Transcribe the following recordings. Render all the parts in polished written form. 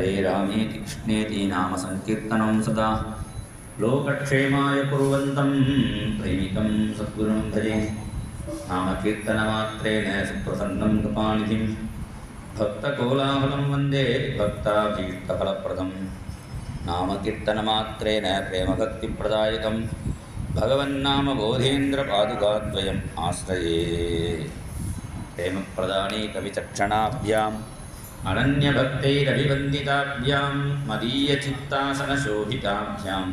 हरे रामेति कृष्णेति नाम संकीर्तनं सदा लोकक्षेमाय कुर्वन्तं प्रेमिकं सद्गुरुं भजे नामकीर्तनमात्रेण सुप्रसन्नं कृपानिधिं भक्तकोलाहलं वन्दे भक्ताभीष्टफलप्रदं नामकीर्तनमात्रेण प्रेमभक्तिप्रदायकं भगवन्नामबोधेन्द्रपादुकाद्वयम् आश्रये प्रेमप्रदाने कविचक्षणाभ्याम् अनन्यभक्तैरभिवन्दिताभ्यां मदीयचित्तासनशोभिताभ्यां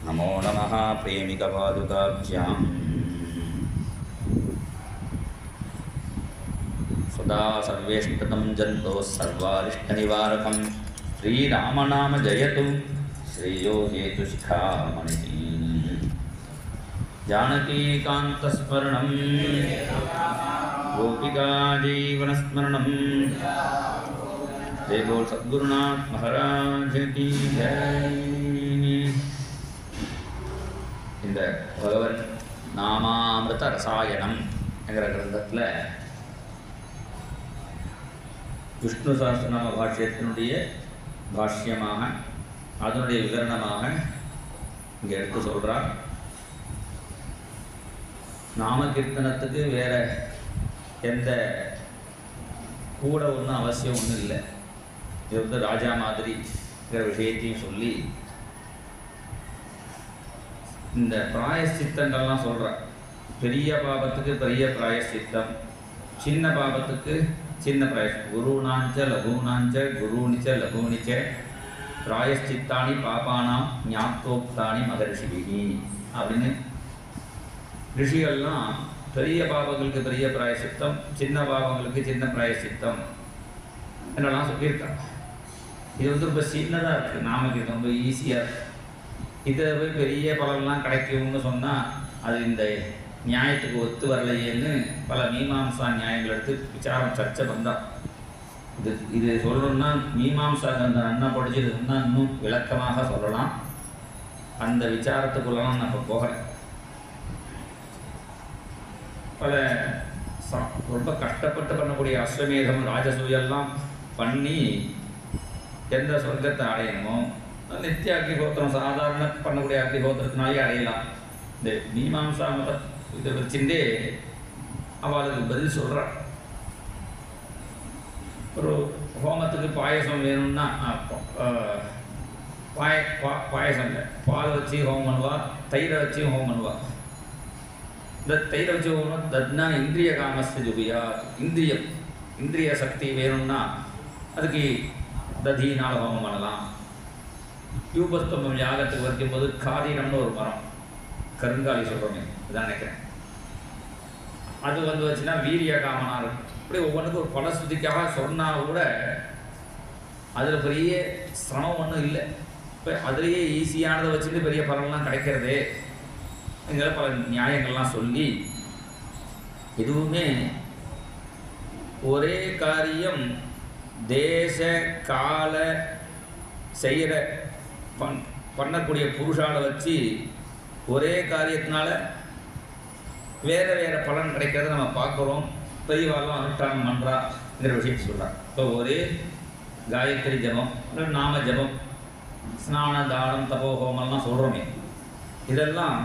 नमो नमः प्रेमिकपादुकाभ्याम् सदा सर्वेष्टतं जन्तोः सर्वारिष्टनिवारकं श्रीरामनाम जयतु श्रेयो हेतुशिखामणिः जानकीकान्तस्मरणं गोपिका जीवनस्मरणं जय बोल सद्गुरुनाथ महाराज की जय। இந்த பகவன் நாமாமிருத ரசாயனம் என்கிற கிரந்தத்தில் விஷ்ணு சஹஸ்ரநாம பாஷ்யத்தினுடைய பாஷ்யமாக அதனுடைய விவரணமாக இங்கே எடுத்து சொல்கிறார். நாமகீர்த்தனத்துக்கு வேற எந்த கூட ஒன்றும் அவசியம் ஒன்றும் இல்லை. இது வந்து ராஜா மாதிரிங்கிற விஷயத்தையும் சொல்லி இந்த பிராயசித்தங்கள்லாம் சொல்கிறார். பெரிய பாபத்துக்கு பெரிய பிராயசித்தம், சின்ன பாபத்துக்கு சின்ன பிராயசித்தம். குருநாஞ்ச லகுநாஞ்ச குருனிச்ச லகுனிச்ச பிராயஷ்சித்தானி பாபானாம் ஞாப்தோக்தானி மகரிஷிபிகி அப்படின்னு ரிஷிகள்லாம் பெரிய பாவங்களுக்கு பெரிய பிராயசித்தம், சின்ன பாவங்களுக்கு சின்ன பிராயசித்தம் என்னெல்லாம் சொல்லியிருக்காங்க. இது வந்து ரொம்ப சின்னதாக இருக்குது, நாமக்கு ரொம்ப ஈஸியாக இருக்குது. இதை போய் பெரிய பலன்லாம் கிடைக்கும்னு சொன்னால் அது இந்த நியாயத்துக்கு ஒத்து வரலையேன்னு பல மீமாம்சா நியாயங்கள் எடுத்து விசாரம் சர்ச்சை வந்தால் இது சொல்லணும்னா மீமாம்சா அந்த நன்னா படிச்சதுன்னா இன்னும் விளக்கமாக சொல்லலாம். அந்த விசாரத்துக்குள்ளலாம் நான் இப்போ போகிறேன். பல ரொம்ப கஷ்டப்பட்டு பண்ணக்கூடிய அஸ்வமேதம் ராஜசூயெல்லாம் பண்ணி எந்த சொர்க்கத்தை அடையணுமோ நித்திய அக்னிஹோத்திரம் சாதாரண பண்ணக்கூடிய அக்னிஹோத்திரத்தினாலே அடையலாம். இந்த மீமாம்சா மத இதை வச்சுட்டே அவளுக்கு பதில் சொல்கிறான். ஒரு ஹோமத்துக்கு பாயசம் வேணும்னா பாயசம் இல்லை, பால் வச்சு ஹோமம் பண்ணுவா, தயிரை வச்சு ஹோமம் பண்ணுவா. இந்த தயிரை வச்சு ஹோமம் தத்னா இந்திரிய காமஸ்து ஜுபியா, இந்திரிய சக்தி வேணும்னா அதுக்கு ததியினால் ஹோமம் பண்ணலாம். யூபஸ்தம்பம் யாகத்துக்கு வைக்கும்போது காதீனம்னு ஒரு மரம், கருங்காலி சொல்கிறோமே இதான் நினைக்கிறேன், அது வந்து வச்சுன்னா வீரிய காமனாக இருக்கும். இப்படி ஒவ்வொன்றுக்கும் ஒரு பலஸ்ருதிக்காக சொன்னால் கூட அதில் பெரிய சிரமம் ஒன்றும் இல்லை. இப்போ அதுலேயே ஈஸியானதை வச்சுட்டு பெரிய பலன்லாம் கிடைக்கிறதே எங்களை பல நியாயங்கள்லாம் சொல்லி எதுவுமே ஒரே காரியம் தேச கால செய்கிற பண்ணக்கூடிய புருஷாலை வச்சு ஒரே காரியத்தினால வேறு வேறு பலன் கிடைக்கிறத நம்ம பார்க்குறோம். பெரியவாளும் அனுஷ்டானம் பண்ணுறாங்கிற விஷயத்தை சொல்கிறார். இப்போ ஒரே காயத்ரி ஜபம், நாம ஜபம், ஸ்நான தானம் தபோஹோமெல்லாம் சொல்கிறோமே, இதெல்லாம்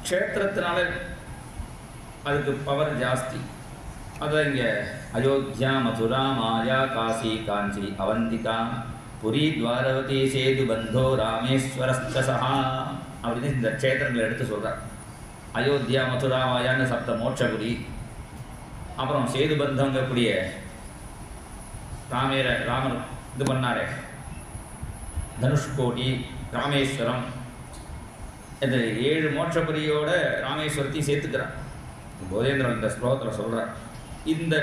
க்ஷேத்திரத்தினால அதுக்கு பவர் ஜாஸ்தி. அதை இங்கே அயோத்தியா, மதுரா, மாயா, காசி, காஞ்சி, அவந்திகா, புரி, துவாரவதி, சேது, பந்தோ, ராமேஸ்வரஸ்தசா அப்படின்னு இந்த க்ஷேத்திரங்களை எடுத்து சொல்கிறார். அயோத்தியா, மதுரா, மாயான்னு சப்த மோட்சபுரி, அப்புறம் சேது பந்தங்கக்கூடிய ராமர் இது பண்ணாரே தனுஷ்கோடி, ராமேஸ்வரம், இந்த 7 மோட்சபுரியோட ராமேஸ்வரத்தையும் சேர்த்துக்கிறார். போதேந்திரன் இந்த ஸ்லோகத்தில் சொல்கிறார். இந்த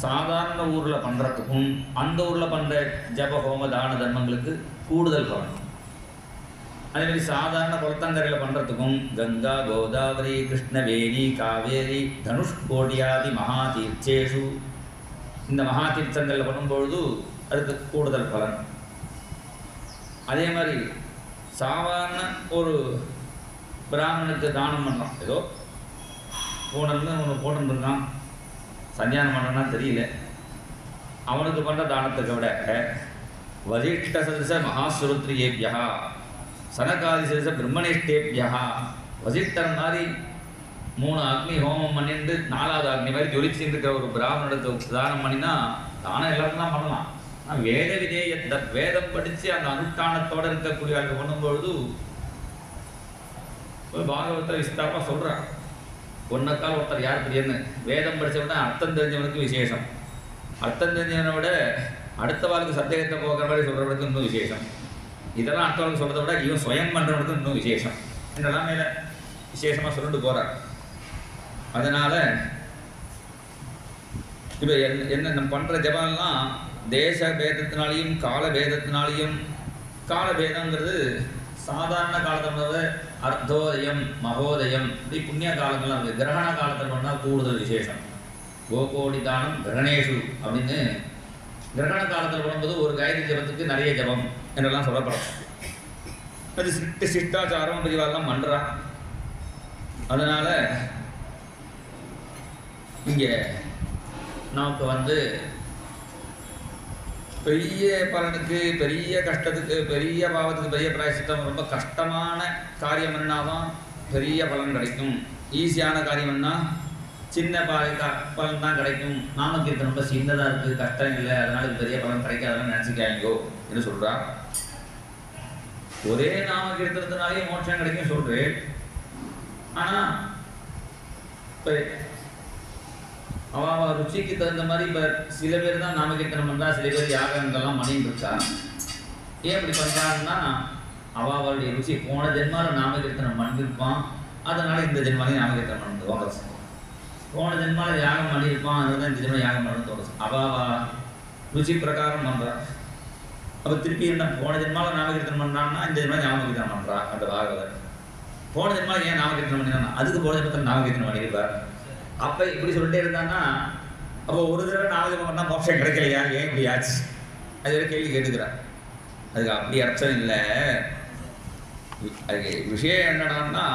சாதாரண ஊரில் பண்ணுறதுக்கும் அந்த ஊரில் பண்ணுற ஜப ஹோம தான தர்மங்களுக்கு கூடுதல் பலன். அதேமாதிரி சாதாரண குளத்தங்கரையில் பண்ணுறதுக்கும் கங்கா, கோதாவரி, கிருஷ்ணவேணி, காவேரி, தனுஷ்கோடியாதி மகாதீர்த்தேஷு இந்த மகாதீர்த்தங்களில் பண்ணும்பொழுது அதுக்கு கூடுதல் பலன். அதே மாதிரி சாதாரண ஒரு பிராமணனுக்கு தானம் பண்ணுறோம், ஏதோ போனதுன்னு ஒன்று போட்டுருக்கான், சன்னியானம் பண்ணனா தெரியல, அவனுக்கு பண்ணுற தானத்தை விட வசிஷ்ட சதச மகாசுருத்ரியேபியா சனகாதி சதச பிரம்மனிஷ்டேபியா வசிஷ்டர் மாதிரி 3 அக்னி ஹோமம் பண்ணிட்டு 4வது அக்னி மாதிரி ஜொலிச்சுட்டு இருக்கிற ஒரு பிராமணனுக்கு தானம் பண்ணினா தானம் எல்லாருக்கும் தான் பண்ணலாம். ஆனால் வேத விதேயத்தை வேதம் படித்து அந்த அனுஷ்டானத்தோடு இருக்கக்கூடிய ஆளுக்கு பண்ணும்பொழுது ஒரு பாகவத்தை விஸ்தாரமாக சொல்கிறான். ஒன்னக்கால் ஒருத்தர் யார் பெரியன்னு வேதம் படித்தவனா அர்த்தம் தெரிஞ்சவனுக்கு விசேஷம், அர்த்தம் தெரிஞ்சவனை விட அடுத்த வாழ்க்கை சந்தேகத்தை போகிற மாதிரி சொல்கிறவனுக்கு இன்னும் விசேஷம், இதெல்லாம் அடுத்தவளுக்கு சொல்கிறத விட இவன் சுயம் பண்ணுறவனுக்கு இன்னும் விசேஷம் இதெல்லாம் மேலே விசேஷமாக சொல்லிட்டு போகிறார். அதனால் இப்போ என்ன நம்ம பண்ணுற ஜபம்லாம் தேச பேதத்தினாலையும் கால பேதத்தினாலையும், கால பேதங்கிறது சாதாரண காலத்தில் அர்த்தோதயம் மகோதயம் இப்படி புண்ணிய காலங்கள்லாம் இருக்குது. கிரகண காலத்தில் பண்ணால் கூடுதல் விசேஷம். கோகோடி தானம் கிரகணேஷு அப்படின்னு கிரகண காலத்தில் பண்ணும்போது ஒரு காயத்ரி ஜபத்துக்கு நிறைய ஜபம் என்றெல்லாம் சொல்லப்படும். அது சிஷ்டாச்சாரம் பிரிவாரெல்லாம் பண்ணுறா. அதனால் இங்கே நமக்கு பெரிய பலனுக்கு, பெரிய கஷ்டத்துக்கு, பெரிய பாவத்துக்கு பெரிய பிராயசித்தம், ரொம்ப கஷ்டமான காரியம் பண்ணாதான் பெரிய பலன் கிடைக்கும். ஈஸியான காரியம் பண்ணால் சின்ன பலன் தான் கிடைக்கும். நாமக்கீர்த்தனம் ரொம்ப சின்னதாக இருக்குது, கஷ்டம் இல்லை, அதனால பெரிய பலன் கிடைக்காதன்னு நினச்சிக்காங்கோ என்று சொல்கிறா. ஒரே நாமக்கீர்த்தனத்தினாலே மோட்சம் கிடைக்கும் சொல்கிறேன். ஆனால் இப்போ அவள் ருச்சிக்கு தகுந்த மாதிரி இப்போ சில பேர் தான் நாமகீர்த்தனம் பண்ணுறா, சில பேர் யாகங்கள்லாம் பண்ணிட்டு இருக்கா. ஏன் இப்படி பண்ணுறாங்கன்னா அவளுடைய ருச்சி போன ஜென்மாவில் நாமகீர்த்தனம் பண்ணியிருப்பான், அதனால் இந்த ஜென்மாலையும் நாமகீர்த்தனம் பண்ணு தோணுது. போன ஜென்மாவில் யாகம் பண்ணியிருப்பான், அதனால தான் இந்த ஜென்மம் யாகம் பண்ணு தோணுது. அவள் ருச்சி பிரகாரம் பண்ணுறான். அப்போ திருப்பி என்ன போன ஜென்மாவில் நாமகீர்த்தனம் பண்ணுறான்னா இந்த ஜென்மாவில் நாமகீர்த்தனம் பண்ணுறா. அந்த பாகவதர் போன ஜென்மாவில் ஏன் நாமகீர்த்தனம் பண்ணினா அதுக்கு போன ஜென்மத்தில் நாமகீர்த்தனம் பண்ணியிருப்பார். அப்போ இப்படி சொல்லிட்டே இருந்தான்னா அப்போ ஒரு தடவை நாமஜபம் பண்ணால் மோட்சம் கிடைக்கலையா, ஏன் இப்படி ஆச்சு, அது ஒரு கேள்வி கேட்டுக்கிறார். அதுக்கு அப்படி அர்த்தம் இல்லை. அதுக்கு விஷயம் என்னடான்னா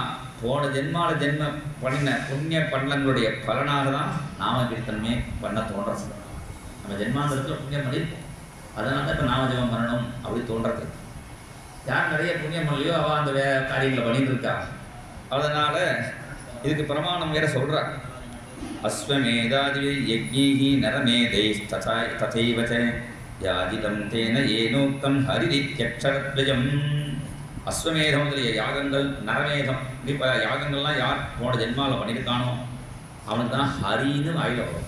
போன ஜென்மாவில் ஜென்ம பண்ணின புண்ணிய பள்ளங்களுடைய பலனாக தான் நாமகீர்த்தனமே பண்ண தோன்றது. நம்ம ஜென்மாந்திரத்தில் புண்ணியம் பண்ணியிருப்போம், அதனால தான் இப்போ நாமஜபம் பண்ணணும் அப்படி தோன்றது. யார் நிறைய புண்ணியம் பண்ணலையோ அவள் அந்த காரியங்களை பண்ணிட்டு இருக்கா. அதனால் இதுக்கு பிரமாணம் வேற சொல்கிறார். அஸ்வமேதாதிவி யஜ்ஞீஹி நரமேதை ததைவ ச யாஜிதம் தேன ஏனோக்தம் ஹரிரித்யக்ஷரத்வயம். அஸ்வமேதம் முதலிய யாகங்கள், நரமேதம் இப்போ யாகங்கள்லாம் யார் போன ஜென்மாவில் பண்ணியிருக்கானோ அவனுக்கு தான் ஹரின்னு வாயில வரும்.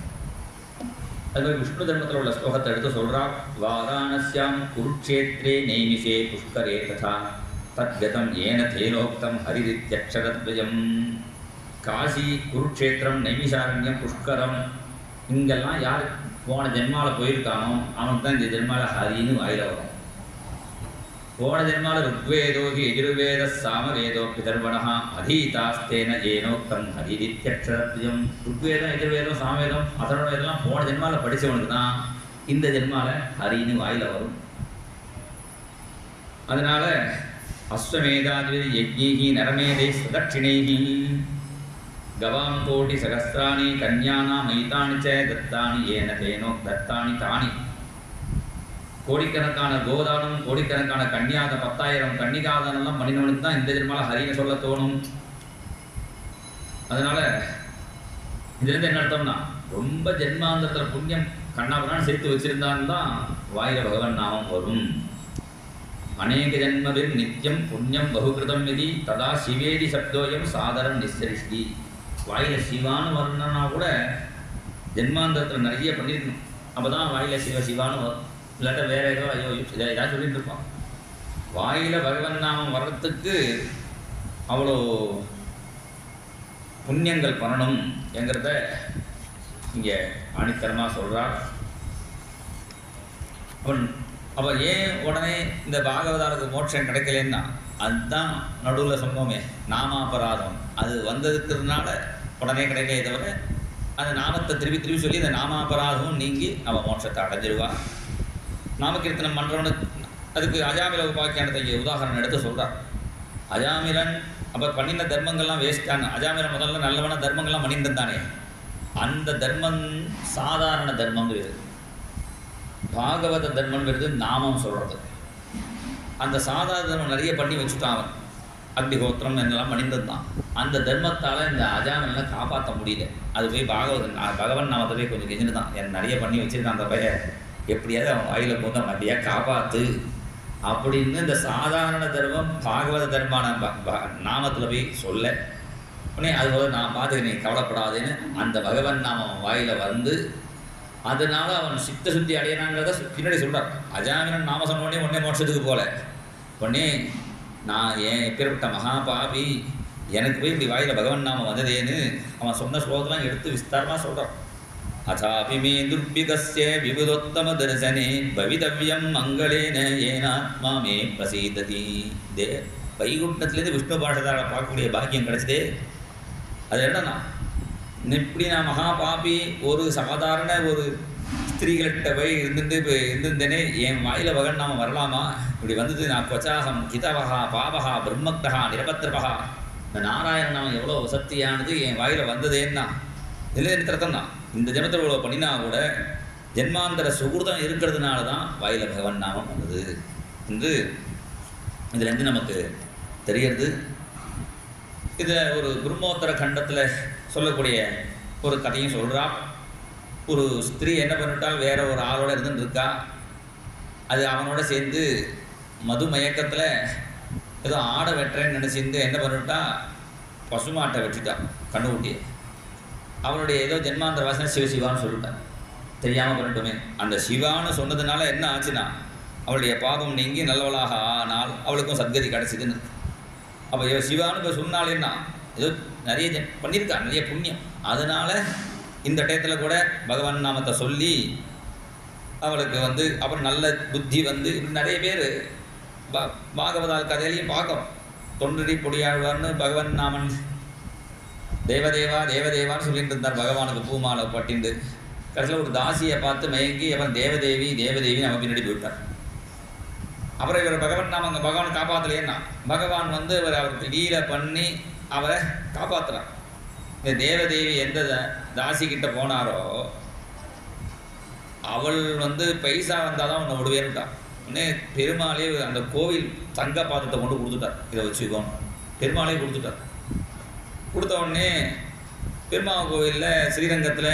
அதுமாதிரி விஷ்ணு தர்மத்தில் உள்ள ஸ்லோகத்தை எடுத்து சொல்கிறார். வாராணஸ்யாம் குருக்ஷேத்ரே நெய்மிஷே புஷ்கரே ததா தத்கதம் ஏன தேனோக்தம் ஹரிரித்யக்ஷரத்வயம். காசி, குருக்ஷேத்திரம், நைமிஷாரண்யம், புஷ்கரம் இங்கெல்லாம் யார் போன ஜென்மாவில் போயிருக்கானோ அவனுக்கு தான் இந்த ஜென்மாவில் ஹரின்னு வாயில வரும். போன ஜென்மாவில் ருக்வேதோகி எஜுர்வேத சாமவேதோ பிதர்வணா அதீதாஸ்தேன ஏனோக்தம் ஹரிரித்யக்ஷரத்வயம். ருக்வேதம், எஜுர்வேதம், சாமவேதம், அதர்வணம் இதெல்லாம் போன ஜென்மாவில் படித்தவனுக்கு தான் இந்த ஜென்மாவில் ஹரின்னு வாயில வரும். அதனால அஸ்வமேதாதிவி யஜ்ஞீஹி நரமேதை சதட்சிணைஹி கவாம் கோடி சகஸ்ராணி கன்யானாம் மைதானி ச தத்தானி ஏன தேனோ தத்தானி தானி. கோடிக்கணக்கான கோதானம், கோடிக்கணக்கான கன்னியாக 10,000 கன்னிகாதானம்லாம் பண்ணினவனுக்கு தான் இந்த ஜென்மாவில் ஹரின்னு சொல்ல தோணும். அதனால இதுலேருந்து என்ன அர்த்தம்னா ரொம்ப ஜென்மாந்தரத்தில் புண்ணியம் கண்ணாபுரான்னு சேர்த்து வச்சிருந்தான்னு தான் வாயில பகவன் நாமம் வரும். அநேக ஜென்மவில் நித்தியம் புண்ணியம் பகுகிருதம் விதி ததா சிவேதி சப்தோயம் சாதரம் நிச்சரிஷ்டி. வாயில சிவான்னு வரணும்னா கூட ஜென்மாந்தரத்தில் நிறைய பண்ணியிருக்கணும், அப்போ தான் வாயில சிவான்னு வரும். இல்லாட்ட வேற ஏதோ ஐயோ இதை ஏதாவது சொல்லிட்டு இருப்பான். வாயில பகவன் நாமம் வர்றதுக்கு அவ்வளோ புண்ணியங்கள் பண்ணணும் என்கிறத இங்கே ஆணித்தரமாக சொல்கிறார். அப்போ ஏன் உடனே இந்த பாகவதாருக்கு மோட்சம் கிடைக்கலன்னா அதுதான் நடுவில் சொன்னோமே நாமாபராதம். அது வந்ததுக்குனால உடனே கிடைக்கலே தவிர அந்த நாமத்தை திருப்பி சொல்லி அந்த நாமாபராதமும் நீங்கி அவன் மோட்சத்தை அடைஞ்சிருவா. நாமகீர்த்தனம் பண்ணுறவனுக்கு அதுக்கு அஜாமில உபாக்கியானத்தை இங்கே உதாரணம் எடுத்து சொல்கிறார். அஜாமிலன் அப்போ பண்ணின தர்மங்கள்லாம் வேஸ்டான. அஜாமிலன் முதல்ல நல்லவன தர்மங்கள்லாம் பண்ணிட்டு தானே, அந்த தர்மம் சாதாரண தர்மங்கிறது. பாகவத தர்மம்ங்கிறது நாமம் சொல்கிறது. அந்த சாதாரண தர்மம் நிறைய பண்ணி வச்சுட்டான் அவன். அக்னிஹோத்திரம் என்னெல்லாம் பண்ணியிருந்தான். அந்த தர்மத்தால் இந்த அஜாமிலை காப்பாற்ற முடியல. அது போய் பகவன் நாமத்தை போய் கொஞ்சம் கெஞ்சிட்டு தான், என் நிறைய பண்ணி வச்சுருக்கான் அந்த பையன், எப்படியாவது அவன் வாயில் போது மட்டியாக காப்பாற்று அப்படின்னு இந்த சாதாரண தர்மம் பாகவத தர்மான நாமத்தில் போய் சொல்ல உடனே அதுபோல் நான் பார்த்து நீ கவலைப்படாதேன்னு அந்த பகவன் நாமம் வாயில் வந்து அதனால் அவன் சித்த சுத்தி அடையினாங்கிறத பின்னாடி சொல்கிறான். அஜாமினன் நாம சொன்ன உடனே மோட்சத்துக்கு போகல. உடனே நான் ஏன் எப்பேற்பட்ட மகா பாபி, எனக்கு போய் இப்படி வாயில் பகவன் நாமம் வந்ததேன்னு அவன் சொன்ன ஸ்லோகத்தெல்லாம் எடுத்து விஸ்தாரமாக சொல்கிறான். அதாபி மே துர்பிகஸ்ய விபுதோத்தம தரிசனே பவிதவ்யம் மங்களேன ஏனாத்மா மே பிரசீததி. இதே வைகுண்டத்துலேருந்து விஷ்ணு பாஷதாரை பார்க்கக்கூடிய பாக்கியம் கிடச்சிதே. அது என்னன்னா, இப்படி நான் மகா பாபி ஒரு சாதாரண ஒரு ஸ்திரீகள்கிட்ட போய் இருந்திருந்தேனே, என் வாயில் பகவன் நாமம் வரலாமா? இப்படி வந்தது நான் கொச்சாகம் கிதவகா பாவகா பிரம்மக்தகா நிரபத்திரபகா, இந்த நாராயண நாமம் எவ்வளோ சக்தியானது என் வாயில் வந்ததேன்னா இதில் எனக்கு அர்த்தம் தான். இந்த ஜென்மத்தில் இவ்வளோ பண்ணினா கூட ஜென்மாந்தர சுகிருதம் இருக்கிறதுனால தான் வாயில் பகவன் நாமம் வந்தது என்று இதுலேருந்து நமக்கு தெரியறது. இதில் ஒரு பிரம்மோத்தர கண்டத்தில் சொல்லக்கூடிய ஒரு கதையும் சொல்கிறா. ஒரு ஸ்திரீ என்ன பண்ணிட்டால் வேற ஒரு ஆளோட இருந்துன்னு இருக்கா. அது அவனோட சேர்ந்து மது மயக்கத்தில் ஏதோ ஆடை வெட்டுறேன்னு நினச்சிருந்து என்ன பண்ணிட்டா, பசுமாட்டை வெட்டிட்டான் கண்ணுக்குட்டியை. அவனுடைய ஏதோ ஜென்மாந்திர வாசனை சிவசிவான்னு சொல்லிட்டான், தெரியாமல் பண்ணிட்டோமே. அந்த சிவான்னு சொன்னதுனால என்ன ஆச்சுன்னா, அவளுடைய பாவம் நீங்கி நல்லவளாக ஆனால் அவளுக்கும் சத்கதி கிடச்சிதுன்னு. அப்போ இவ சிவான்னு சொன்னாலேன்னா ஏதோ நிறைய பண்ணியிருக்கா, நிறைய புண்ணியம். அதனால் இந்த டயத்தில் கூட பகவான் நாமத்தை சொல்லி அவளுக்கு அப்புறம் நல்ல புத்தி இப்படி நிறைய பேர் பாகவதால் கதையிலையும் பார்க்குறோம். தொண்டடி பொடியாழ்வார்னு பகவன் நாமன் தேவதேவா தேவதேவான்னு சொல்லிட்டு இருந்தார். பகவானுக்கு பூமாலை பட்டிண்டு கடைசியில் ஒரு தாசியை பார்த்து மயங்கி அவன் தேவதேவி தேவதேவின்னு அவன் பின்னாடி போயிட்டார். அப்புறம் இவர் பகவன் நாம அங்கே பகவான் காப்பாற்றலையேன்னா பகவான் இவர் அவருக்கு லீலை பண்ணி அவரை காப்பாற்றுறான். இந்த தேவதேவி எந்த தாசிக்கிட்ட போனாரோ அவள் பைசா வந்தால் தான் உன்னை விடுவேன்னுட்டான். உடனே பெருமாளே அந்த கோவில் தங்க பாத்திரத்தை கொண்டு கொடுத்துட்டார், இதை வச்சுக்கோன்னு பெருமாளே கொடுத்துட்டார். கொடுத்த உடனே பெருமாள் கோவிலில் ஸ்ரீரங்கத்தில்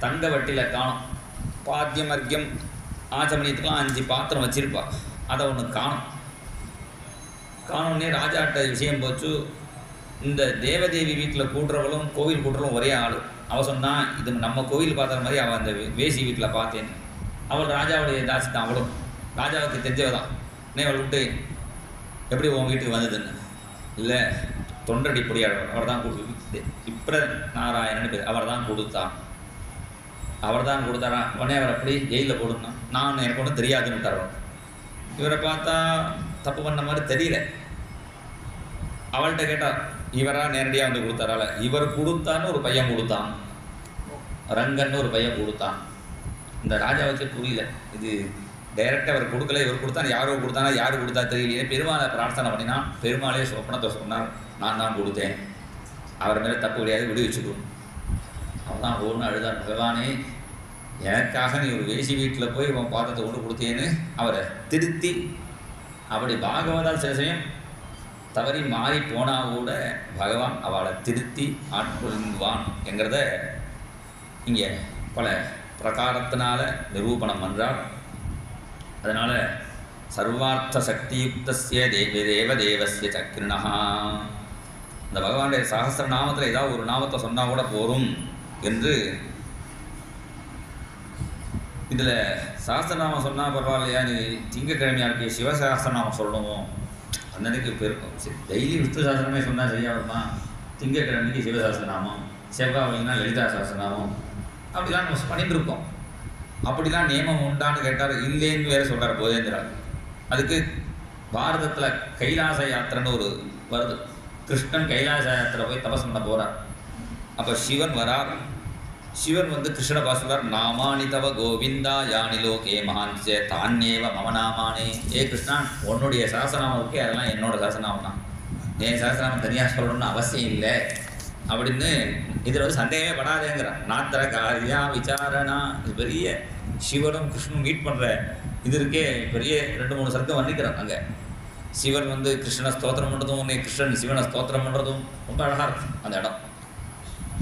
தங்க வட்டியில் காணும். பாத்தியம் அர்க்கியம் ஆச்சமணியத்துக்கெலாம் 5 பாத்திரம் வச்சுருப்பா, அதை ஒன்று காணோடனே ராஜாட்ட விஷயம் போச்சு. இந்த தேவதேவி வீட்டில் கூட்டுறவளும் கோவில் கூட்டுறவளும் ஒரே ஆள். அவள் சொன்னான், இது நம்ம கோவில் பார்க்குற மாதிரி அவள் அந்த வேசி வீட்டில் பார்த்தேன்னு. அவள் ராஜாவுடைய தாசி தான், அவளும் ராஜாவுக்கு தெரிஞ்சவதான். உடனே அவள் விட்டு எப்படி உன் வீட்டுக்கு வந்ததுன்னு, இல்லை தொண்டடி பொடியாளர் அவர் தான் கொடுத்து இப்ர நாராயணன்னு பேர், அவர் தான் கொடுத்தாரா. உடனே அவர் அப்படி ஜெயிலில் போடுனா, நான் எனக்கு ஒன்றும் தெரியாதுன்னு தரோம். இவரை பார்த்தா தப்பு பண்ண மாதிரி தெரியல. அவள்கிட்ட கேட்டால் இவராக நேரடியாக கொடுத்தாரால, இவர் கொடுத்தான்னு ஒரு பையன் கொடுத்தான், ரங்கன்னு ஒரு பையன் கொடுத்தான். இந்த ராஜாவுக்கு புரியல, இது டைரெக்டாக அவர் கொடுக்கல, இவர் கொடுத்தான்னு யாரோ கொடுத்தானா யார் கொடுத்தா தெரியலையே. பெருமாளை பிரார்த்தனை பண்ணினா பெருமாளே சொப்பனத்தை சொன்னார், நான் தான் கொடுத்தேன், அவர் மேலே தப்பு கிடையாது, விடுவிச்சுக்கணும். அவன் தான் ஒன்று அழுதார், பகவானே எனக்காக நீ ஒரு வேசி வீட்டில் போய் உன் பாத்திரத்தை கொண்டு கொடுத்தேன்னு அவரை திருத்தி. அப்படி பாகவதால் சில சமயம் தவறி மாறி போனால் கூட பகவான் அவளை திருத்தி ஆட்கொள்வான் என்கிறத இங்கே பல பிரகாரத்தினால நிரூபணம் பண்ணுறார். அதனால் சர்வார்த்த சக்தியுக்தஸ்ய தேவதேவஸ்ய சக்ரிணா, இந்த பகவானுடைய சகஸ்ர நாமத்தில் ஏதாவது ஒரு நாமத்தை சொன்னால் கூட போரும் என்று. இதில் சகஸ்ரநாமம் சொன்னால் பரவாயில்லையா, நீ திங்கக்கிழமையாக இருக்கு சிவசகஸ்ரநாமம் சொல்லணும், அன்னன்னைக்கு பெருக்கும். சரி, டெய்லி விஷ்ணு சாஸ்திரமே சொன்னால் சரியாக வருமா? திங்கக்கிழமைக்கு சிவசாஸ்திரநாமம், செவ்வாய்னா லலிதா சாஸ்திரநாமம், அப்படிலாம் நம்ம பண்ணிட்டு இருக்கோம். அப்படிலாம் நியமம் உண்டான்னு கேட்டார், இல்லைன்னு வேறு சொல்கிறார் போதேந்திரா. அதுக்கு பாரதத்தில் கைலாச யாத்திரைன்னு ஒரு வருது. கிருஷ்ணன் கைலாச யாத்திரை போய் தபஸ் பண்ண போகிறார். அப்போ சிவன் வரார். சிவன் கிருஷ்ண பாசுகிறார், நாமானி தவ கோவிந்தா யானி லோகே மகான்சே தானியேவ மமநாமானே. ஏ கிருஷ்ணா, உன்னுடைய சாசனாமம் இருக்கே அதெல்லாம் என்னோட சாசனாமம் தான், என் சாசனாமம் தனியாக சொல்லணும்னு அவசியம் இல்லை அப்படின்னு இதில் சந்தேகமே படாதேங்கிறான். நாத்திர காரியா விசாரணா, இது பெரிய சிவனும் கிருஷ்ணனும் மீட் பண்ணுற இது இருக்கே பெரிய 2-3 சர்க்கம் வர்ணிக்கிறார் அங்கே. சிவன் வந்து கிருஷ்ணனை ஸ்தோத்திரம் பண்ணுறதும், உன்னை கிருஷ்ணன் சிவனை ஸ்தோத்திரம் பண்ணுறதும் ரொம்ப அழகாக இருக்கும் அந்த இடம்.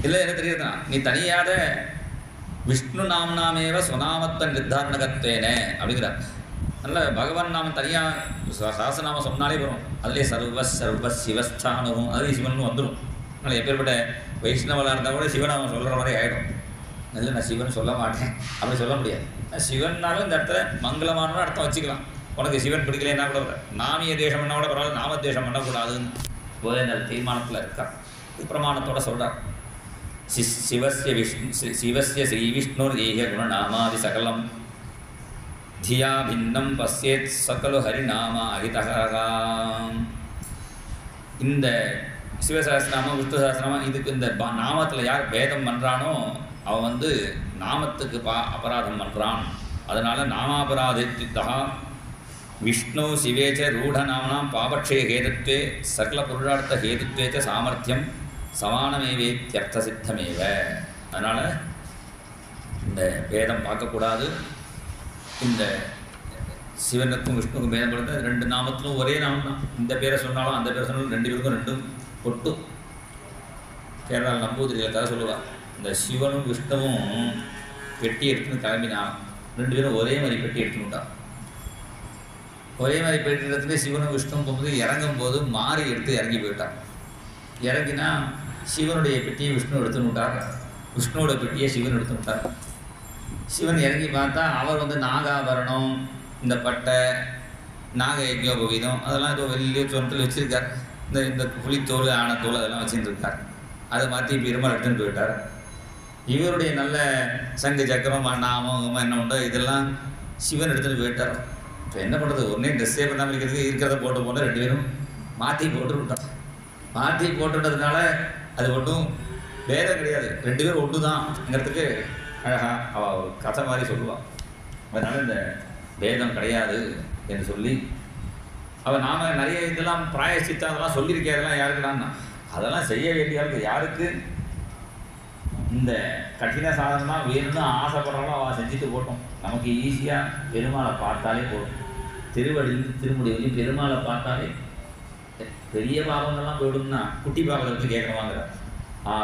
இல்லை என்ன தெரியுதுன்னா, நீ தனியாத விஷ்ணு நாம்னாமேவ சுனாமத்த நிர்தாரணகத்வேனே அப்படிங்கிறார். நல்ல பகவான் நாம தனியாக சாசநாமம் சொன்னாலே வரும். அதுலேயே சர்வ சிவஸ்தானவும் அதுலேயே சிவன் வந்துடும். அதனால் எப்பேற்பட்ட வைஷ்ணவலாக இருந்தால் கூட சிவநாமம் சொல்கிற மாதிரி ஆகிடும். இல்லை நான் சிவன் சொல்ல மாட்டேன் அப்படி சொல்ல முடியாது. சிவன்னாலும் இந்த இடத்துல மங்களமானோட அர்த்தம் வச்சுக்கலாம். உனக்கு சிவன் பிடிக்கலைன்னா கூட நாமிய தேசம் பண்ணால் கூட பரவாயில்ல, நாமதேசம் பண்ணக்கூடாதுன்னு போதே தீர்மானத்தில் இருக்கா. இது பிரமாணத்தோடு சொல்கிறார். சிவஸ்ய ஸ்ரீ விஷ்ணுர் ஏக குணநாமாதி சகலம் தியா பின்னம் பஸ்யேத் சகலு ஹரிநாமா அகிதகாம். இந்த சிவசஹஸ்ரநாமம் விஷ்ணு சஹஸ்ரநாமம் இதுக்கு இந்த நாமத்தில் யார் பேதம் பண்ணுறானோ அவன் வந்து நாமத்துக்கு அபராதம் பண்ணுறான். அதனால் நாமாபராதித்தா விஷ்ணு சிவேச்ச ரூಢநாமனாம் பாபக்ஷய ஹேதுத்வே சகல புருஷார்த்த ஹேதுத்வேச்ச சாமர்த்தியம் சமானமேவேத்யர்த்த சித்தமேவ. அதனால் இந்த பேதம் பார்க்கக்கூடாது. இந்த சிவனுக்கும் விஷ்ணுக்கும் பேதம் கொடுத்த 2 நாமத்திலும் ஒரே நாமம் தான். இந்த பேரை சொன்னாலும் அந்த பேரை சொன்னாலும் 2 பேருக்கும் 2 ஒட்டு. கேரளாவில் நம்பூதிரியில் கதை சொல்லுவாள். இந்த சிவனும் விஷ்ணுவும் பெட்டி எடுத்துன்னு கிளம்பினா 2 பேரும் ஒரே மாதிரி பெட்டி எடுத்துக்கிட்டான். ஒரே மாதிரி பெட்டி எடுத்துட்டு சிவனும் விஷ்ணுவும் போகும்போது இறங்கும்போது மாறி எடுத்து இறங்கி போயிட்டான். இறங்கினா சிவனுடைய பெட்டியை விஷ்ணு எடுத்துன்னு விட்டார், விஷ்ணுவோட பெட்டியை சிவன் எடுத்து விட்டார். சிவன் இறங்கி பார்த்தா அவர் வந்து நாகாபரணம், இந்த பட்டை, நாக யஜ்ஞோபவீதம் அதெல்லாம் ஏதோ வெளியே சொன்னத்தில் வச்சுருக்கார். இந்த புலித்தோல் ஆனத்தோல் அதெல்லாம் வச்சுருக்கார். அதை மாற்றி பெருமாள் எடுத்துன்னு போயிட்டார். இவருடைய நல்ல சங்கு சக்கரம் நாமம் என்ன உண்டோ இதெல்லாம் சிவன் எடுத்துகிட்டு போயிட்டார். இப்போ என்ன பண்ணுறது, ஒன்றே ட்ரெஸ்ஸே பண்ணாமல் இருக்கிறத போட்டு போனால் 2 பேரும் மாற்றி போட்டு விட்டான். மாற்றி போட்டுட்டதுனால அது ஒன்றும் பேதம் கிடையாது, 2 பேரும் ஒன்று தான்ங்கிறதுக்கு அழகாக அவள் ஒரு கதை மாதிரி சொல்லுவாள். அதனால் இந்த பேதம் கிடையாது என்று சொல்லி அவள் நாம் நிறைய இதெல்லாம் பிராயச்சித்தம் அதெல்லாம் சொல்லியிருக்கேன். அதெல்லாம் யாருக்குடான்னா அதெல்லாம் செய்ய வேண்டிய யாருக்கு இந்த கঠিன சாதனமாக வேணும்னு ஆசைப்படுறாலும் அவள் செஞ்சுட்டு போட்டோம். நமக்கு ஈஸியாக பெருமாளை பார்த்தாலே போடும். திருவடியிலிருந்து திருமுடி வரையும் பெருமாளை பார்த்தாலே பெரிய பாவங்கள்லாம் போயிடும்னா குட்டி பாவத்தை வச்சு கேட்கணுவாங்கிற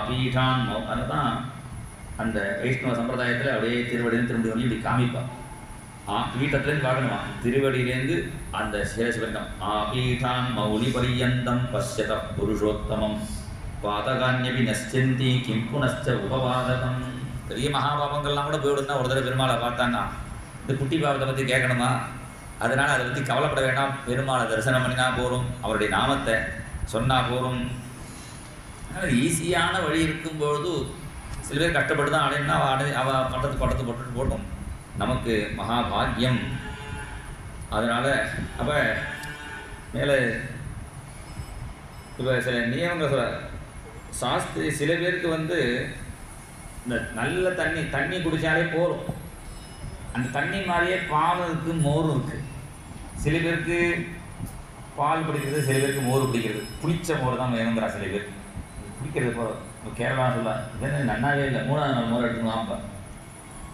பீட்டான் அதுதான் அந்த வைஷ்ணவ சம்பிரதாயத்தில் அப்படியே திருவடியிலிருந்து திருமுடி வரையும் இப்படி காமிப்பான். பீட்டத்துலேருந்து பார்க்கணுமா, திருவடியிலேருந்து அந்த சிவசிவண்டம் பீட்டான் மௌலி பரியந்தம் பஷ்யத புருஷோத்தமம் பாதகான்யபி நஷ்டந்தி கிம் புனஸ்ட உபபாதகம். பெரிய மகாபாபங்கள்லாம் கூட போயிடும்னா ஒரு தடவை பெருமாளை பார்த்தான்னா இந்த குட்டி பாவத்தை பற்றி கேட்கணுமா? அதனால் அதை பற்றி கவலைப்பட வேண்டாம். பெருமாளை தரிசனம் பண்ணினா போகும், அவருடைய நாமத்தை சொன்னால் போகும். அதனால் ஈஸியான வழி இருக்கும்பொழுது சில பேர் கஷ்டப்பட்டு தான் அடையினா அவள் பட்டத்து போட்டும் நமக்கு மகாபாகியம். அதனால் அப்போ மேலே இப்போ சில நியமங்கள் சொல்ல சாஸ்திரி சில பேருக்கு வந்து இந்த நல்ல தண்ணி குடித்தாலே போகும். அந்த தண்ணி மாதிரியே பால் இருக்குது, மோரும் இருக்குது. சில பேருக்கு பால் பிடிக்கிறது, சில பேருக்கு மோர் பிடிக்கிறது. புளிச்ச மோர் தான் வேணுங்கிறா சில பேர் பிடிக்கிறது. இப்போ கேரளா சொல்ல இது நன்னாவே இல்லை, 3ஆவது நாள் மோர் எடுத்துன்னு வாப்பா.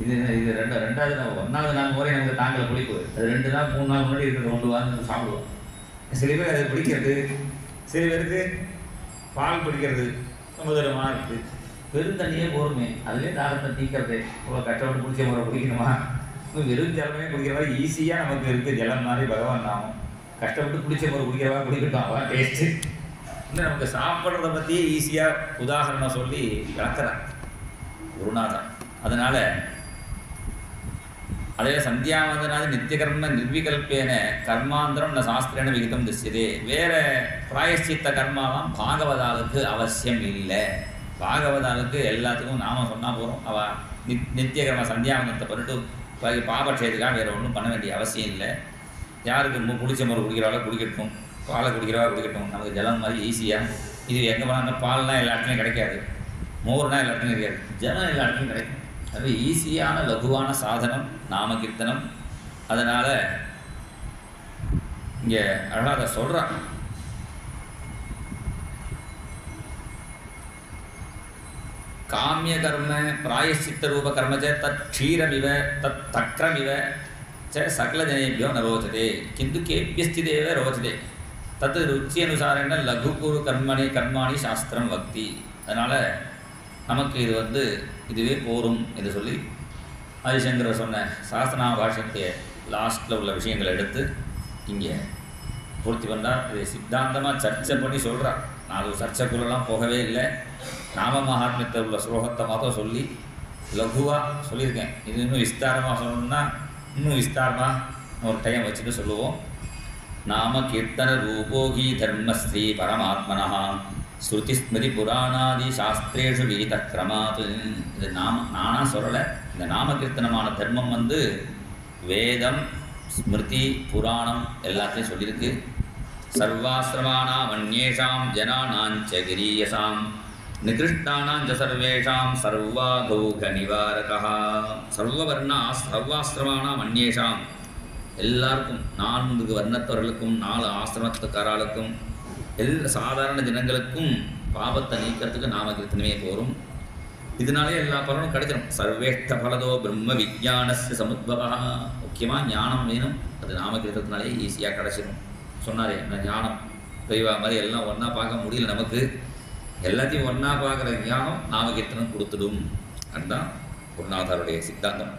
இது 2வது நாள் 1வது நாள் மோரே நமக்கு தாங்கலை புளிப்பு. அது 2 நாள் 3 நாள் முன்னாடி இருக்கிறது 1 வாரம் சாப்பிடுவோம். சில பேர் அது பிடிக்கிறது, சில பேருக்கு பால் பிடிக்கிறது சமுதிரமாக இருக்குது. பெருந்தண்ணியே போருமே, அதுலேயே தாரத்தை தீக்கிறது. இவ்வளோ கஷ்டப்பட்டு பிடிச்ச முறை பிடிக்கணுமா? வெறும் ஜலமே குடிக்கிற மாதிரி ஈஸியாக நமக்கு இருக்குது. ஜலம் மாதிரி பகவான் நாமம். கஷ்டப்பட்டு பிடிச்ச முறை குடிக்கிறவா குடிக்கட்டும், அவன் டேஸ்ட்டு. இன்னும் நமக்கு சாப்பிட்றத பற்றியே ஈஸியாக உதாரணம் சொல்லி விளக்குறான் குருநாதன். அதனால் அதே சந்தியாவந்தனாது நித்தியகர்ம நிர்விகல்பேன கர்மாந்திரம் ந சாஸ்திரேன விகிதம் திசியதே. வேறு பிராயஷ்சித்த கர்மாலாம் பாகவதாளுக்கு அவசியம் இல்லை. பாகவதாளுக்கு எல்லாத்துக்கும் நாம சொன்னால் போகிறோம். அவள் நித்தியகர்ம சந்தியாவந்தத்தை பண்ணிட்டு பாபக்ஷயத்துக்காக வேறு ஒன்றும் பண்ண வேண்டிய அவசியம் இல்லை. யாருக்கு பிடிச்ச முறை குடிக்கிறவாளோ குடிக்கட்டும், பாலை குடிக்கிறவா குடிக்கட்டும். நமக்கு ஜலம் மாதிரி ஈஸியாக இது எங்கே போனால் பால்லாம் எல்லா இடத்துலையும் கிடைக்காது, மோர்னால் எல்லா இடத்துலையும் கிடைக்காது, ஜலம் எல்லா இடத்துலையும் கிடைக்கும். அது ஈஸியான லகுவான சாதனம் நாம கீர்த்தனம். அதனால் இங்கே அழகாக அதை சொல்கிறான். காமிய கர்ம பிராயஷ்சித்த ரூப கர்ம ச தத் க்ஷீரமிவ தத் தக்ரமிவ ச சகலஜனேபியோ ந ரோச்சதே கிந்து கேபியஸ்திதேவ ரோச்சதே தத் ருச்சி அனுசாரேன லகு குரு கர்மாணி சாஸ்திரம் பக்தி. அதனால் நமக்கு இது இதுவே போரும் என்று சொல்லி ஆதிசங்கரர் சொன்ன சாஸ்திரா பாஷ்யத்தை லாஸ்ட்டில் உள்ள விஷயங்களை எடுத்து இங்கே பூர்த்தி பண்ணார். இதை சித்தாந்தமாக சர்ச்சை பண்ணி சொல்கிறார். நான் அது சர்ச்சைக்குள்ளெல்லாம் போகவே இல்லை. நாம மகாத்மியத்தில் உள்ள ஸ்லோகத்தை மாத்திரம் சொல்லி லகுவாக சொல்லியிருக்கேன். இது இன்னும் விஸ்தாரமாக சொல்லணும்னா இன்னும் விஸ்தாரமாக ஒரு டைம் வச்சுட்டு சொல்லுவோம். நாம கீர்த்தன ரூபோகி தர்மஸ்ரீ பரமாத்மனா ஸ்ருதி ஸ்மிருதி புராணாதி சாஸ்திரேஷு விகித கிரமாத். இது நானாக சொல்லலை. இந்த நாம கீர்த்தனமான தர்மம் வேதம் ஸ்மிருதி புராணம் எல்லாத்தையும் சொல்லியிருக்கு. சர்வாசிரமானாம் அந்நேஷாம் ஜனானாஞ்ச கிரீயசாம் நிகிருஷ்டானாஞ்ச சர்வேஷாம் சர்வாகௌக நிவாரகா. சர்வவர்ணா சர்வாசிரமானாம் அந்நேஷாம் எல்லாருக்கும் 4 வர்ணத்தவர்களுக்கும் 4 ஆசிரமத்துக்காரர்களுக்கும் சாதாரண ஜனங்களுக்கும் பாவத்தை நீக்கிறதுக்கு நாம கீர்த்தனமே போரும். இதனாலே எல்லா பலனும் கிடைச்சிடும். சர்வேஷ்ட பலதோ பிரம்ம விஜானஸ்ய சமுத்பவா. முக்கியமாக ஞானம் வேணும். அது நாம கீர்த்தனாலே ஈஸியாக கிடைச்சிடும். சொன்னாரே இந்த ஞானம் தெய்வா மாதிரி எல்லாம் ஒன்றா பார்க்க முடியல. நமக்கு எல்லாத்தையும் ஒன்றா பார்க்குற ஞானம் நாம கீர்த்தனம் கொடுத்துடும். அதுதான் குருநாதருடைய சித்தாந்தம்.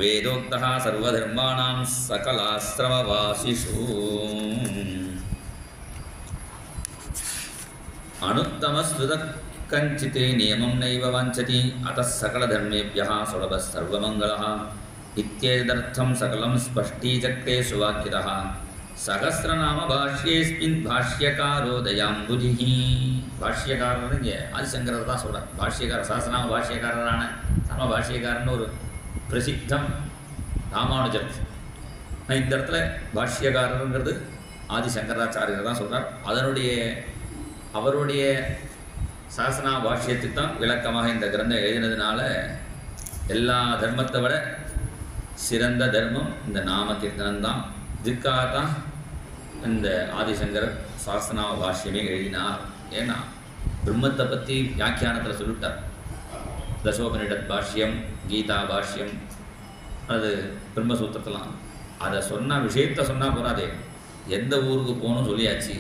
வேதோக்தா சர்வதர்மாணாம் சகலாசிரமவாசிஷு அனுத்தமஸ்ருத கஞ்சிதே நியமம் நைவ வாஞ்சதி அத சகலதர்மேபியः சுலபः சர்வமங்கலः இத்யேதர்த்தம் சகலம் ஸ்பஷ்டீச்சக்ரே சுவாக்கியதः சகஸ்ரநாம பாஷ்யேஸ்மின் பாஷ்யகாரோ தயாம்புஜிஹி. பாஷ்யக்காரர் இங்கே ஆதிசங்கரர் தான் சொல்கிறார். பாஷ்யக்காரர் சாஸ்திரநாம பாஷ்யக்காரரான சம பாஷ்யக்காரன்னு ஒரு பிரசித்தம் ராமானுஜர். இந்த இடத்துல பாஷ்யக்காரருங்கிறது ஆதிசங்கராச்சாரியர் தான் சொல்கிறார். அவருடைய சாஸ்திரநாம பாஷ்யத்துக்கு தான் விளக்கமாக இந்த கிரந்தம் எழுதினதுனால எல்லா தர்மத்தை விட சிறந்த தர்மம் இந்த நாம கீர்த்தனம் தான். இதுக்காக தான் இந்த ஆதிசங்கரர் சாஸ்திரநாம பாஷ்யமே எழுதினார். ஏன்னா பிரம்மத்தை பற்றி வியாக்கியானத்தில் சொல்லிட்டார். தசோபனிடத் பாஷ்யம், கீதா பாஷ்யம், அது பிரம்மசூத்திரத்தெல்லாம் அதை சொன்னால் விஷயத்தை சொன்னால் போகாதே. எந்த ஊருக்கு போகணும் சொல்லியாச்சு.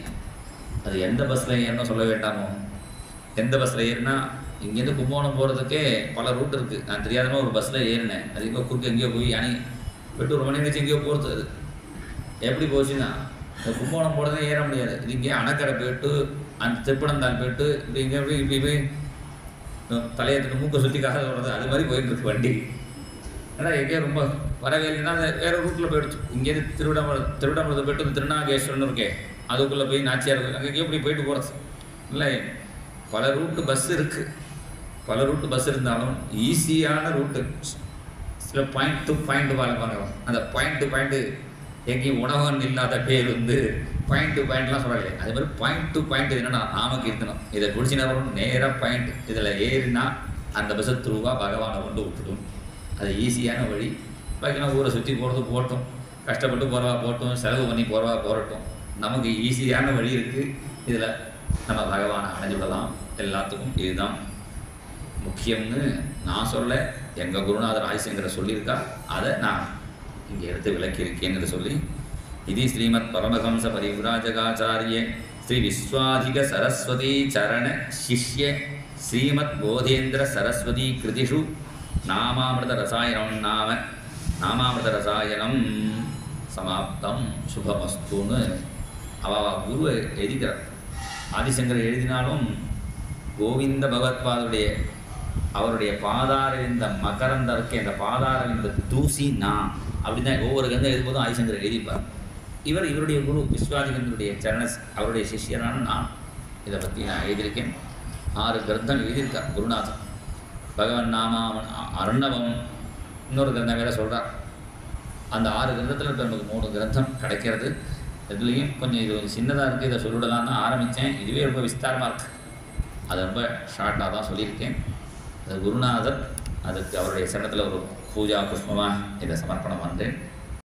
அது எந்த பஸ்ஸில் ஏறணும் சொல்ல வேண்டாமோ. எந்த பஸ்ஸில் ஏறினா இங்கேருந்து கும்பகோணம் போகிறதுக்கே பல ரூட் இருக்குது. நான் தெரியாதமாக ஒரு பஸ்ஸில் ஏறினேன். அது இப்போ குறுக்கு எங்கேயோ போய் போய்ட்டு ஒரு மணி கழிச்சு எங்கேயோ போகிறது. அது எப்படி போச்சுன்னா இந்த கும்பகோணம் போகிறதே ஏற முடியாது. இது இங்கே அணைக்கடை போய்ட்டு அந்த திருப்பனந்தாள் போய்ட்டு இப்படி இங்கே இப்படி போய் தலையத்துக்கு மூக்கை சுற்றிக்காக சொல்கிறது. அது மாதிரி போயிட்டுருக்கு வண்டி. ஏன்னா எங்கேயோ ரொம்ப வரவே இல்லைன்னா அது வேறு ரூட்டில் போயிடுச்சு. இங்கேருந்து திருவிடாமலத்தை போய்ட்டு திருநாகேஸ்வரன் இருக்கே அதுக்குள்ளே போய் நாச்சியார் அங்கேயோ இப்படி போயிட்டு போகிறது. இல்லை பல ரூட்டு பஸ் இருக்குது. பல ரூட்டு பஸ் இருந்தாலும் ஈஸியான ரூட்டு சில பாயிண்ட் டு பாயிண்ட் பார்ப்பாங்க. அந்த பாயிண்ட் டு பாயிண்ட்டு எங்கேயும் உணவன் இல்லாத பேர் பாயிண்ட் டு பாயிண்ட்லாம் சொல்லலையே. அதே மாதிரி பாயிண்ட் டு பாயிண்ட் என்னென்னா நாம கீர்த்தனம். இதை பிடிச்சினா வரும் நேராக பாயிண்ட். இதில் ஏறினா அந்த பஸ்ஸை த்ரூவாக பகவானை கொண்டு விட்டுடும். அது ஈஸியான வழி. பாக்கினா ஊரை சுற்றி போகிறது போட்டோம், கஷ்டப்பட்டு போகிறவா போட்டோம், செலவு பண்ணி போகிறவா போகட்டும். நமக்கு ஈஸியான வழி இருக்குது. இதில் நம்ம பகவானை அடைஞ்சுவிடலாம். எல்லாத்துக்கும் இதுதான் முக்கியம்னு நான் சொல்ல, எங்கள் குருநாதர் ஆதிசங்கரர் சொல்லியிருக்கா. அதை நான் இங்கே எடுத்து விளக்கியிருக்கேன்னு சொல்லி இது ஸ்ரீமத் பரமஹம்ச பரிவ்ராஜகாச்சாரிய ஸ்ரீ விஸ்வாதிக சரஸ்வதி சரண சிஷ்ய ஸ்ரீமத் போதேந்திர சரஸ்வதி கிருதிஷு நாமாமிருத ரசாயனம் சமாப்தம் சுபமஸ்துன்னு குரு எழுதிக்கிறார். ஆதிசங்கர் எழுதினாலும் கோவிந்த பகவத்பாதுடைய அவருடைய பாதாரவிந்த மகரந்த இருக்கே, அந்த பாதாரவிந்த தூசி நான் அப்படி தான் ஒவ்வொரு கந்தம் எழுதும்போதும் ஆதிசங்கர் எழுதிப்பார். இவருடைய குரு விஸ்வாதிகந்தருடைய அவருடைய சிஷ்யரான நான் இதை பற்றி நான் எழுதியிருக்கேன். 6 கிரந்தம் எழுதியிருக்கார் குருநாதன். பகவன் நாமா அர்ணவம் இன்னொரு கிரந்தம் வேற சொல்கிறார். அந்த 6 கிரந்தத்தில் இப்போ நமக்கு 3 கிரந்தம் கிடைக்கிறது. இதுலேயும் கொஞ்சம் இது கொஞ்சம் சின்னதாக இருக்குது. இதை சொல்லிடலாம் தான் ஆரம்பித்தேன். இதுவே ரொம்ப விஸ்தாரமாக இருக்குது. அதை ரொம்ப ஷார்ட்டாக தான் சொல்லியிருக்கேன். அது குருநாதர் அதுக்கு அவருடைய சரணத்தில் ஒரு பூஜா புஷ்பமாக இதை சமர்ப்பணம் பண்ணுறேன்.